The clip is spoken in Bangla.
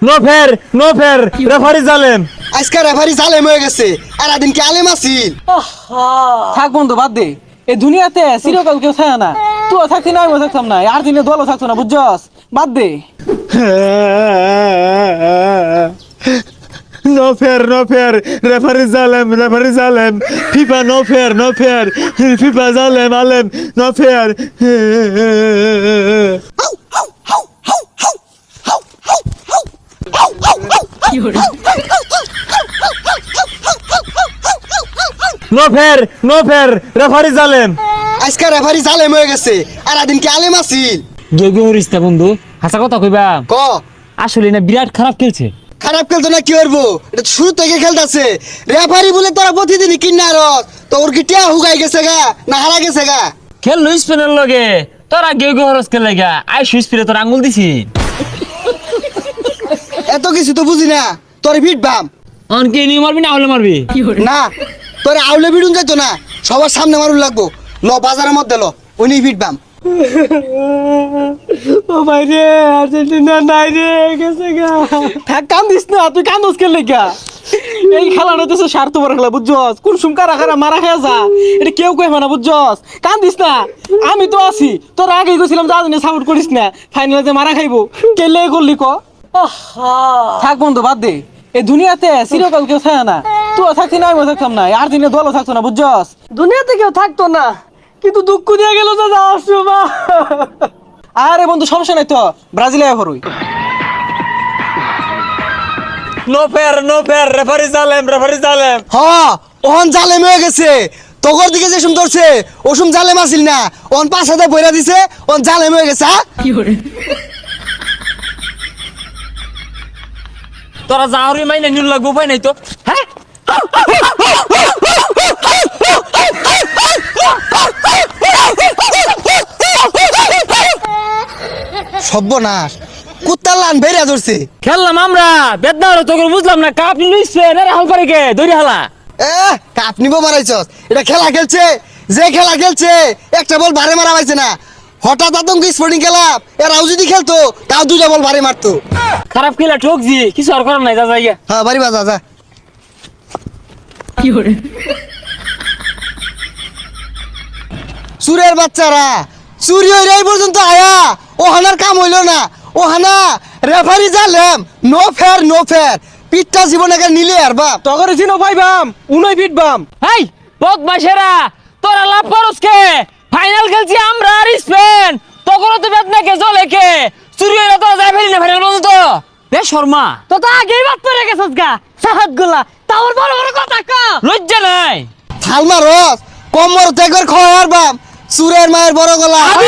নো ফের নো ফের রেফারি জালেম। আজকে রেফারি জালেম হয়ে গেছে আর আদিন কি আলেম আছিল। থাক বন্ধু বাদ দে, এই দুনিয়াতে চিরকাল কেউ থাকে না। তুই থাকতি না, আমিও থাকতাম না, আর দিনে দলও থাকতো না, বুঝছস? বাদ দে। নো ফের নো ফের রেফারি জালেম ফিফা নো ফের ফিফা জালেম আলেম নো ফের। নো ফের রেফারি জালেম। আজকে রেফারি জালেম হয়ে গেছে আর আদিন কি আলেম আছিল। গেউ হরিস্তা বন্ধু, হাসা কথা কইবা। ক আসলে না বিরাট খারাপ খেলছে। খারাপ খেলতো না কি করবো, এটা তো শুরু থেকে খেলতেছে। রেফারি বলে তোরা প্রতিদিনই কিনার তো ওর কি টিয়া হুগাই গেছে গা না হারা গেছে গা। খেললো স্পেনের লগে, তোরা গেউ হরস খেলে গা আই সুইসপিরে তোর আঙুল দিছি। এত কিছু তো বুঝি না, তোর ভিট বাম অনকে নিয়ে মারবি না হলে মারবি না, তোর আউলে ভিড়ুন যাইতো না, সবার সামনে মারুন লাগবো। ল বাজারের মধ্যে ল উনি ভিট বাম। ও ভাই রে, আর্জেন্টিনা নাই রে, গেছে গা। থাক, কান্দিস না, তুই কান্দস কেন লেগা? এই খেলাটা তো স্বার্থপর খেলা, বুঝছস? কোন সুমকা রাখারা মারা খেয়ে যা, এটা কেউ কইবে না, বুঝছস? কান্দিস না, আমি তো আছি। তোর আগে গেছিলাম, যা জানি সাপোর্ট করিস না, ফাইনালে যে মারা খাইবো কেলে করলি ক? থাক বন্ধু বাদ দে, এই দুনিয়াতে চিরকাল কেউ থাকে না। তুই থাকতি না, আমিও থাকতাম না, আর দিনে দলও থাকতো না, বুঝছস? দুনিয়াতে কেউ থাকতো না, কিন্তু দুঃখ দিয়ে গেল তো যাওয়ার সময়। আরে বন্ধু সমস্যা নাই তো, ব্রাজিলে হরুই। নো ফের রেফারি জালেম হ ওহন জালেম হয়ে গেছে। তগর দিকে যে সুম ধরছে ওসুম জালেম আসিল না, ওহন পাঁচ হাতে বইরা দিছে, ওহন জালেম হয়ে গেছে। তোরা যাহরি মাইনে নিল লাগবো, উপায় নাই তো। হ্যাঁ সর্বনাশ, কুত্তার লান বেরিয়া ধরছে। খেললাম আমরা বেদনা হলো তোকে বুঝলাম না। কাপ নিলইছে না হাল পারে কে দড়ি হালা। কাপ নিবো মারাইছস, এটা খেলা খেলছে। যে খেলা খেলছে একটা বল ভারে মারা পাইছে না। হঠাৎ আতঙ্ক স্পোর্টিং ক্লাব এরাও যদি খেলতো তাও দুইটা বল ভারে মারতো। খারাপ খেলা ঠকজি, কিছু আর করার নাই, যা যাইয়া। হ্যাঁ বাড়ি বাজা যা। চুরের বাচ্চারা চুরি হইরে এই পর্যন্ত আয়া, ওহানার কাম হইল না। ওহানা রেফারি জালেম, নো ফের পিঠটা জীবনে নিলে আর বাপ। তগরে চিনো পাইবাম, উনই ফিটবাম। হাই বদমাশেরা, তোরা লাভ করস কে? ফাইনাল খেলছি আমরা আর স্পেন, তখনও তো বেদনা কে জলে কে? চুরি হইলে তোরা যাই ফেলি না ফাইনাল পর্যন্ত। বে শর্মা, তো আগেই বাদ পড়ে গেছিস গা সাহাত গুলা, তাও বড় বড় কথা কা। লজ্জা নাই? থালমা রস কমর ত্যাগের খয়ার বাপ, চুরের মায়ের বড় গলা। আমি